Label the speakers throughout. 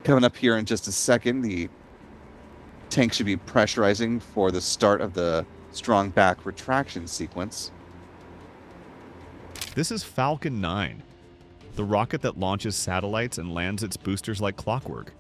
Speaker 1: Coming up here in just a second, the tank should be pressurizing for the start of the strong back retraction sequence.
Speaker 2: This is Falcon 9, the rocket that launches satellites and lands its boosters like clockwork.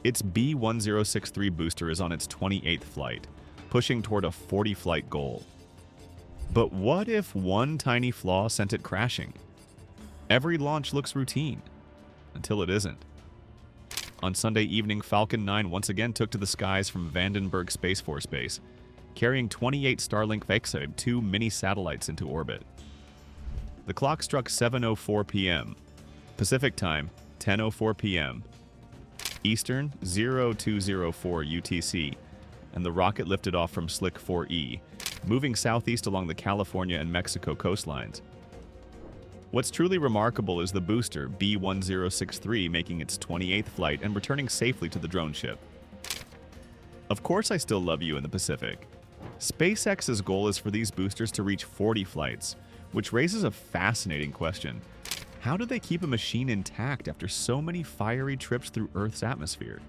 Speaker 2: Its B-1063 booster is on its 28th flight, pushing toward a 40-flight goal. But what if one tiny flaw sent it crashing? Every launch looks routine, until it isn't. On Sunday evening, Falcon 9 once again took to the skies from Vandenberg Space Force Base, carrying 28 Starlink Vaxide 2 mini satellites into orbit. The clock struck 7:04 p.m. Pacific Time, 10:04 p.m. Eastern, 0204 UTC, and the rocket lifted off from Slick 4E, moving southeast along the California and Mexico coastlines. What's truly remarkable is the booster, B-1063, making its 28th flight and returning safely to the drone ship. Of course I still love you in the Pacific. SpaceX's goal is for these boosters to reach 40 flights, which raises a fascinating question. How do they keep a machine intact after so many fiery trips through Earth's atmosphere?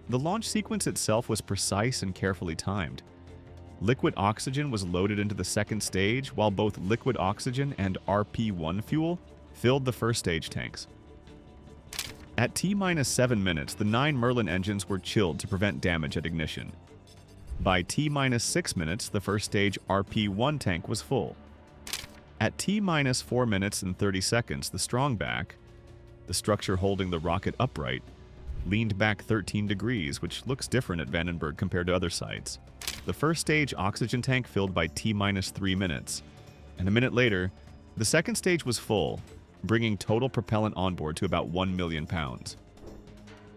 Speaker 2: The launch sequence itself was precise and carefully timed. Liquid oxygen was loaded into the second stage, while both liquid oxygen and RP-1 fuel filled the first stage tanks. At T-7 minutes, the 9 Merlin engines were chilled to prevent damage at ignition. By T-6 minutes, the first stage RP-1 tank was full. At T-4 minutes and 30 seconds, the strongback, the structure holding the rocket upright, leaned back 13 degrees, which looks different at Vandenberg compared to other sites. The first stage oxygen tank filled by T-3 minutes, and a minute later, the second stage was full, bringing total propellant on board to about 1 million pounds.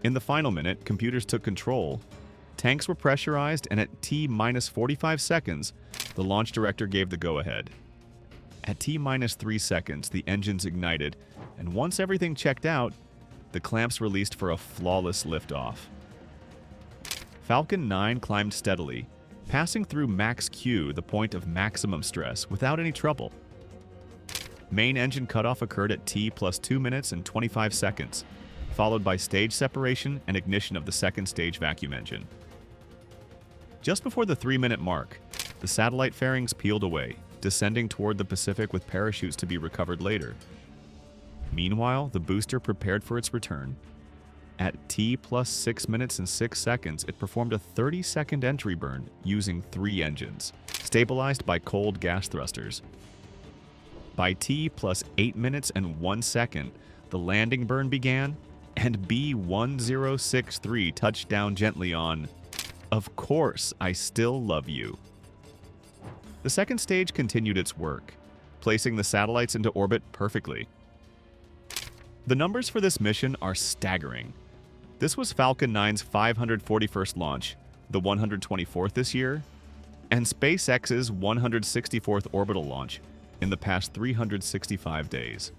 Speaker 2: In the final minute, computers took control, tanks were pressurized, and at T-45 seconds, the launch director gave the go-ahead. At T-3 seconds, the engines ignited, and once everything checked out, the clamps released for a flawless liftoff. Falcon 9 climbed steadily, passing through max Q, the point of maximum stress, without any trouble. Main engine cutoff occurred at T+2 minutes and 25 seconds, followed by stage separation and ignition of the second stage vacuum engine. Just before the 3-minute mark, the satellite fairings peeled away, descending toward the Pacific with parachutes to be recovered later. Meanwhile, the booster prepared for its return. At T+6 minutes and 6 seconds, it performed a 30-second entry burn using 3 engines, stabilized by cold gas thrusters. By T+8 minutes and 1 second, the landing burn began, and B-1063 touched down gently on, "Of course, I still love you." The second stage continued its work, placing the satellites into orbit perfectly. The numbers for this mission are staggering. This was Falcon 9's 541st launch, the 124th this year, and SpaceX's 164th orbital launch in the past 365 days.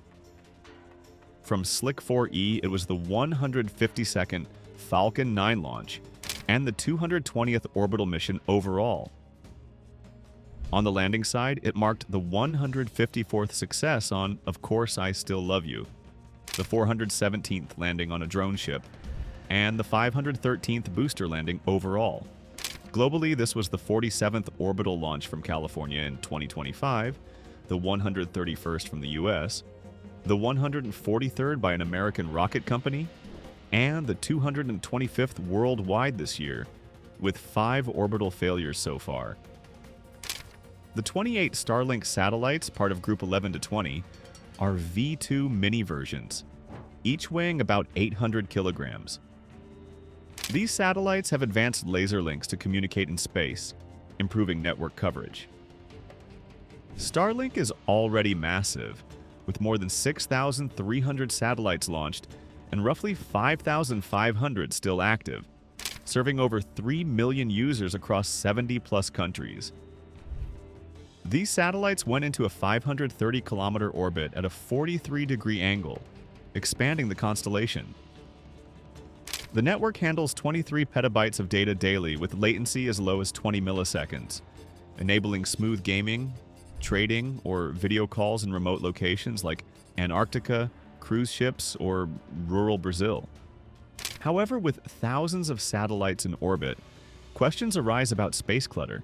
Speaker 2: From Slick 4E, it was the 152nd Falcon 9 launch and the 220th orbital mission overall. On the landing side, it marked the 154th success on Of Course I Still Love You, the 417th landing on a drone ship, and the 513th booster landing overall. Globally, this was the 47th orbital launch from California in 2025, the 131st from the US, the 143rd by an American rocket company, and the 225th worldwide this year, with 5 orbital failures so far. The 28 Starlink satellites, part of Group 11 to 20, are V2 mini versions, each weighing about 800 kilograms. These satellites have advanced laser links to communicate in space, improving network coverage. Starlink is already massive, with more than 6,300 satellites launched and roughly 5,500 still active, serving over 3 million users across 70-plus countries. These satellites went into a 530-kilometer orbit at a 43-degree angle, expanding the constellation. The network handles 23 petabytes of data daily with latency as low as 20 milliseconds, enabling smooth gaming, trading, or video calls in remote locations like Antarctica, cruise ships, or rural Brazil. However, with thousands of satellites in orbit, questions arise about space clutter.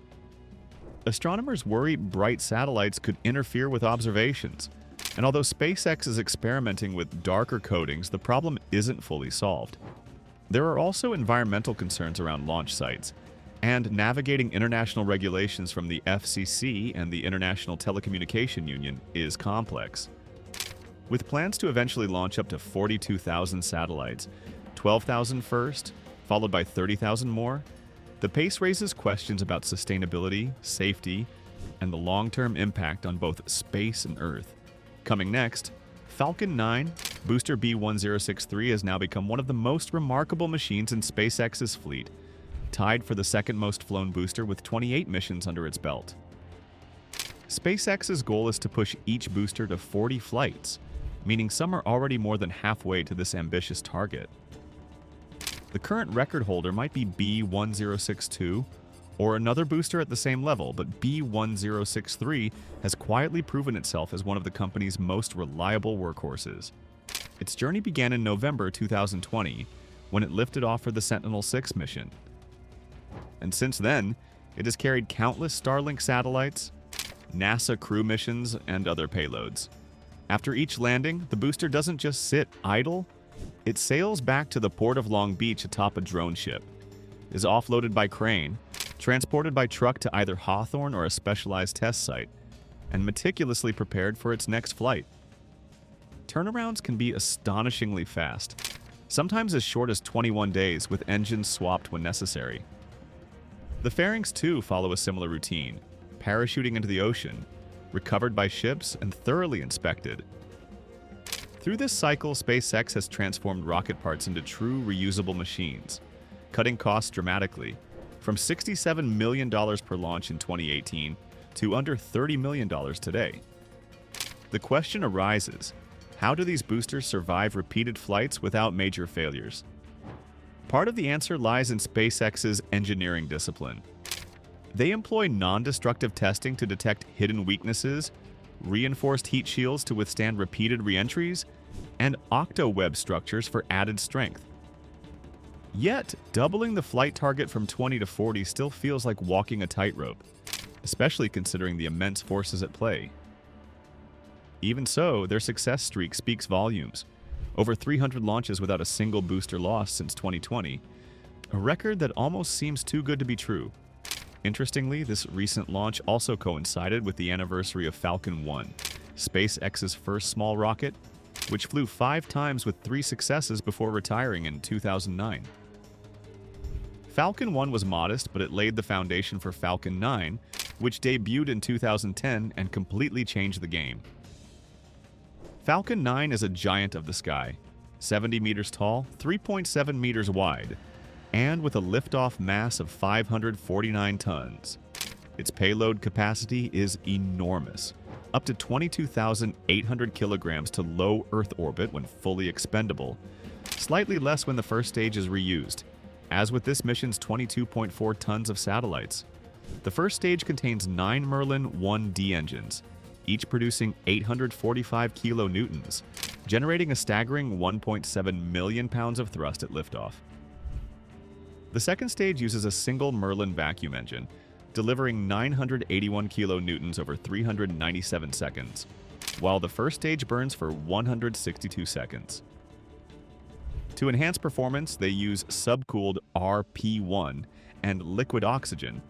Speaker 2: Astronomers worry bright satellites could interfere with observations, and although SpaceX is experimenting with darker coatings, the problem isn't fully solved. There are also environmental concerns around launch sites, and navigating international regulations from the FCC and the International Telecommunication Union is complex. With plans to eventually launch up to 42,000 satellites, 12,000 first, followed by 30,000 more, the pace raises questions about sustainability, safety, and the long-term impact on both space and Earth. Coming next, Falcon 9 booster B1063 has now become one of the most remarkable machines in SpaceX's fleet, tied for the second most flown booster with 28 missions under its belt. SpaceX's goal is to push each booster to 40 flights, meaning some are already more than halfway to this ambitious target. The current record holder might be B1062 or another booster at the same level, but B1063 has quietly proven itself as one of the company's most reliable workhorses. Its journey began in November 2020 when it lifted off for the Sentinel-6 mission. And since then, it has carried countless Starlink satellites, NASA crew missions, and other payloads. After each landing, the booster doesn't just sit idle, it sails back to the port of Long Beach atop a drone ship, is offloaded by crane, transported by truck to either Hawthorne or a specialized test site, and meticulously prepared for its next flight. Turnarounds can be astonishingly fast, sometimes as short as 21 days with engines swapped when necessary. The fairings too follow a similar routine, parachuting into the ocean, recovered by ships, and thoroughly inspected. Through this cycle, SpaceX has transformed rocket parts into true reusable machines, cutting costs dramatically, from $67 million per launch in 2018 to under $30 million today. The question arises, how do these boosters survive repeated flights without major failures? Part of the answer lies in SpaceX's engineering discipline. They employ non-destructive testing to detect hidden weaknesses, reinforced heat shields to withstand repeated reentries, and octoweb structures for added strength. Yet, doubling the flight target from 20 to 40 still feels like walking a tightrope, especially considering the immense forces at play. Even so, their success streak speaks volumes. Over 300 launches without a single booster lost since 2020, a record that almost seems too good to be true. Interestingly, this recent launch also coincided with the anniversary of Falcon 1, SpaceX's first small rocket, which flew 5 times with 3 successes before retiring in 2009. Falcon 1 was modest, but it laid the foundation for Falcon 9, which debuted in 2010 and completely changed the game. Falcon 9 is a giant of the sky, 70 meters tall, 3.7 meters wide, and with a liftoff mass of 549 tons. Its payload capacity is enormous, up to 22,800 kilograms to low Earth orbit when fully expendable, slightly less when the first stage is reused, as with this mission's 22.4 tons of satellites. The first stage contains 9 Merlin 1D engines, each producing 845 kilonewtons, generating a staggering 1.7 million pounds of thrust at liftoff. The second stage uses a single Merlin vacuum engine, delivering 981 kilonewtons over 397 seconds, while the first stage burns for 162 seconds. To enhance performance, they use subcooled RP1 and liquid oxygen,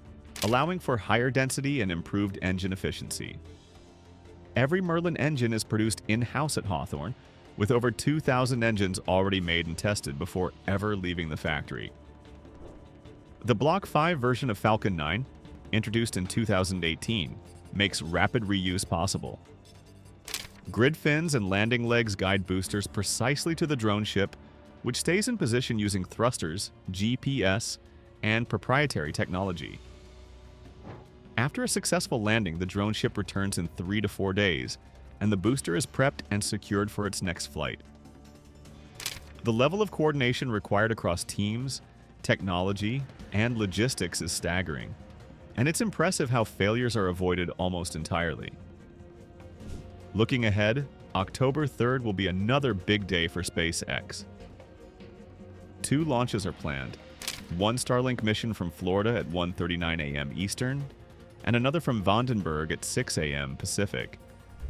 Speaker 2: allowing for higher density and improved engine efficiency. Every Merlin engine is produced in-house at Hawthorne, with over 2,000 engines already made and tested before ever leaving the factory. The Block 5 version of Falcon 9, introduced in 2018, makes rapid reuse possible. Grid fins and landing legs guide boosters precisely to the drone ship, which stays in position using thrusters, GPS, and proprietary technology. After a successful landing, the drone ship returns in 3 to 4 days, and the booster is prepped and secured for its next flight. The level of coordination required across teams, technology, and logistics is staggering, and it's impressive how failures are avoided almost entirely. Looking ahead, October 3rd will be another big day for SpaceX. 2 launches are planned. One Starlink mission from Florida at 1:39 a.m. Eastern, and another from Vandenberg at 6 a.m. Pacific,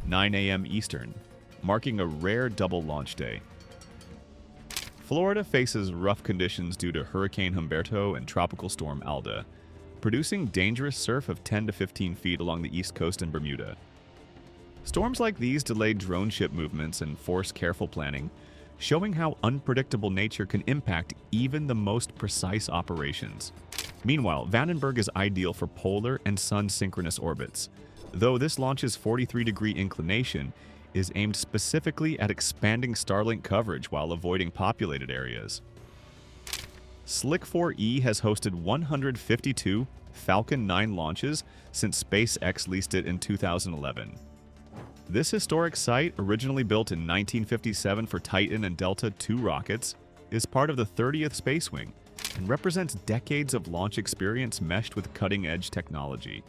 Speaker 2: 9 a.m. Eastern, marking a rare double launch day. Florida faces rough conditions due to Hurricane Humberto and Tropical Storm Alda, producing dangerous surf of 10 to 15 feet along the east coast and Bermuda. Storms like these delayed drone ship movements and forced careful planning, showing how unpredictable nature can impact even the most precise operations. Meanwhile, Vandenberg is ideal for polar and sun-synchronous orbits, though this launch's 43-degree inclination is aimed specifically at expanding Starlink coverage while avoiding populated areas. Slick 4E has hosted 152 Falcon 9 launches since SpaceX leased it in 2011. This historic site, originally built in 1957 for Titan and Delta II rockets, is part of the 30th Space Wing and represents decades of launch experience meshed with cutting-edge technology.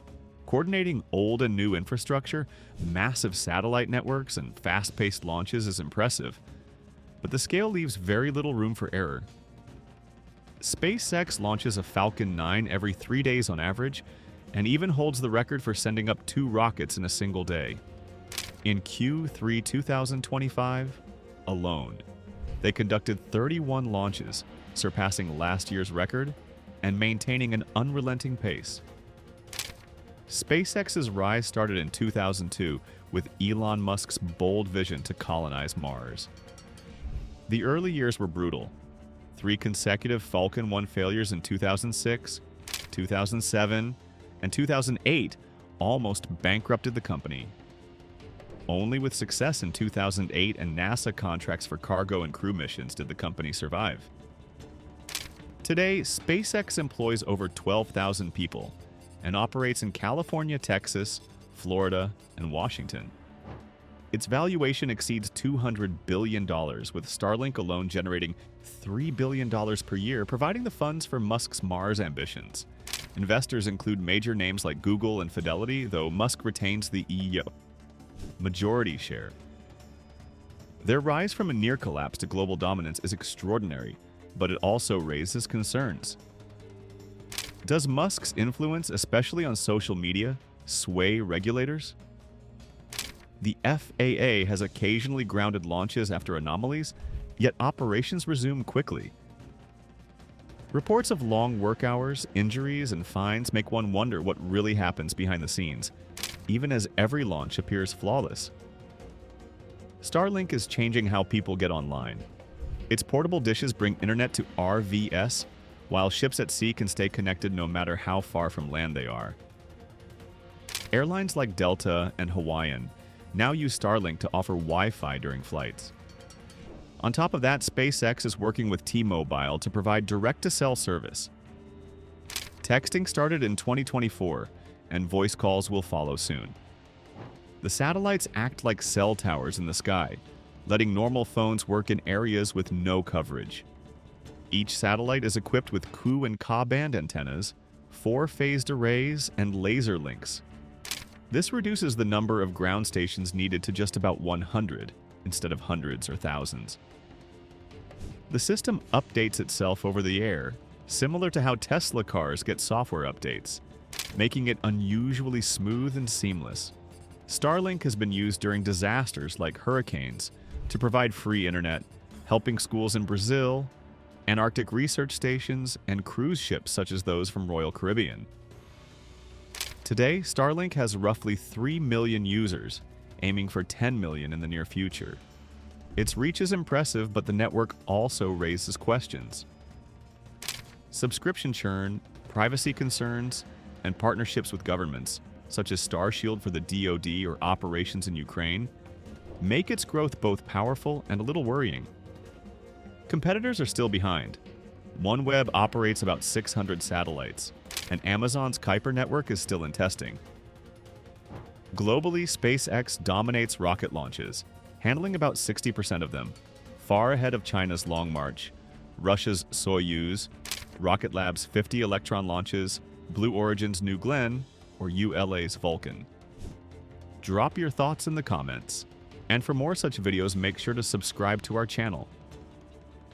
Speaker 2: Coordinating old and new infrastructure, massive satellite networks, and fast-paced launches is impressive, but the scale leaves very little room for error. SpaceX launches a Falcon 9 every 3 days on average, and even holds the record for sending up 2 rockets in a single day. In Q3 2025 alone, they conducted 31 launches, surpassing last year's record and maintaining an unrelenting pace. SpaceX's rise started in 2002 with Elon Musk's bold vision to colonize Mars. The early years were brutal. 3 consecutive Falcon 1 failures in 2006, 2007, and 2008 almost bankrupted the company. Only with success in 2008 and NASA contracts for cargo and crew missions did the company survive. Today, SpaceX employs over 12,000 people and operates in California, Texas, Florida, and Washington. Its valuation exceeds $200 billion, with Starlink alone generating $3 billion per year, providing the funds for Musk's Mars ambitions. Investors include major names like Google and Fidelity, though Musk retains the majority share. Their rise from a near collapse to global dominance is extraordinary, but it also raises concerns. Does Musk's influence, especially on social media, sway regulators? The FAA has occasionally grounded launches after anomalies, yet operations resume quickly. Reports of long work hours, injuries, and fines make one wonder what really happens behind the scenes, even as every launch appears flawless. Starlink is changing how people get online. Its portable dishes bring internet to RVS, while ships at sea can stay connected no matter how far from land they are. Airlines like Delta and Hawaiian now use Starlink to offer Wi-Fi during flights. On top of that, SpaceX is working with T-Mobile to provide direct-to-cell service. Texting started in 2024, and voice calls will follow soon. The satellites act like cell towers in the sky, letting normal phones work in areas with no coverage. Each satellite is equipped with Ku and Ka band antennas, 4 phased arrays, and laser links. This reduces the number of ground stations needed to just about 100, instead of hundreds or thousands. The system updates itself over the air, similar to how Tesla cars get software updates, making it unusually smooth and seamless. Starlink has been used during disasters like hurricanes to provide free internet, helping schools in Brazil, Antarctic research stations, and cruise ships such as those from Royal Caribbean. Today, Starlink has roughly 3 million users, aiming for 10 million in the near future. Its reach is impressive, but the network also raises questions. Subscription churn, privacy concerns, and partnerships with governments, such as Starshield for the DoD or operations in Ukraine, make its growth both powerful and a little worrying. Competitors are still behind. OneWeb operates about 600 satellites, and Amazon's Kuiper network is still in testing. Globally, SpaceX dominates rocket launches, handling about 60% of them, far ahead of China's Long March, Russia's Soyuz, Rocket Lab's 50 Electron launches, Blue Origin's New Glenn, or ULA's Vulcan. Drop your thoughts in the comments. And for more such videos, make sure to subscribe to our channel.